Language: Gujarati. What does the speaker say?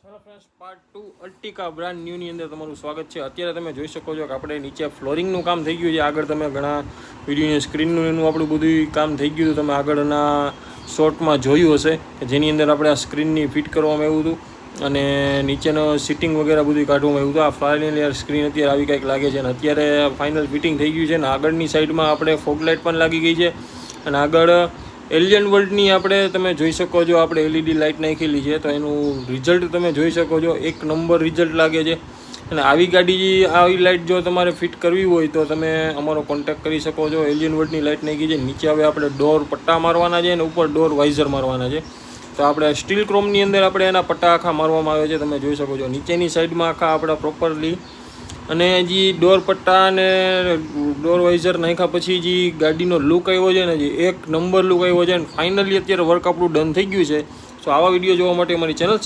Hello friends, part 2 Ertiga brand ન્યૂની અંદર તમારું સ્વાગત છે. અત્યારે તમે જોઈ શકો છો કે આપણે નીચે ફ્લોરિંગનું કામ થઈ ગયું છે. આગળ તમે ઘણા વિડીયોની સ્ક્રીનનું એનું આપણું બધું કામ થઈ ગયું હતું. તમે આગળના શોર્ટમાં જોયું હશે કે જેની અંદર આપણે આ સ્ક્રીનની ફિટ કરવામાં આવ્યું હતું અને નીચેનો સિટિંગ વગેરે બધું કાઢવામાં આવ્યું હતું. આ ફાઇનલ સ્ક્રીન અત્યારે આવી કંઈક લાગે છે અને અત્યારે ફાઇનલ ફિટિંગ થઈ ગયું છે અને આગળની સાઈડમાં આપણે ફોગ લાઇટ પણ લાગી ગઈ છે અને આગળ એલિયન વર્લ્ડની આપણે તમે જોઈ શકો છો આપણે એલઈડી લાઇટ નાખેલી છે તો એનું રિઝલ્ટ તમે જોઈ શકો છો. એક નંબર રિઝલ્ટ લાગે છે અને આવી લાઇટ જો તમારે ફિટ કરવી હોય તો તમે અમારો કોન્ટેક્ટ કરી શકો છો. એલિયન વર્લ્ડની લાઇટ નાખી છે. નીચે હવે આપણે ડોર પટ્ટા મારવાના છે અને ઉપર ડોર વાઇઝર મારવાના છે. તો આપણે સ્ટીલ ક્રોમની અંદર આપણે એના પટ્ટા આખા મારવામાં આવે છે. તમે જોઈ શકો છો નીચેની સાઈડમાં આખા આપણા પ્રોપરલી અને જે ડોર પટ્ટા અને ડોર વાઇઝર નાખ્યા પછી જે ગાડીનો લુક આવ્યો છે ને જે એક નંબર લુક આવ્યો છે અને ફાઇનલી અત્યારે વર્ક આપણું ડન થઈ ગયું છે. તો આવા વિડીયો જોવા માટે અમારી ચેનલ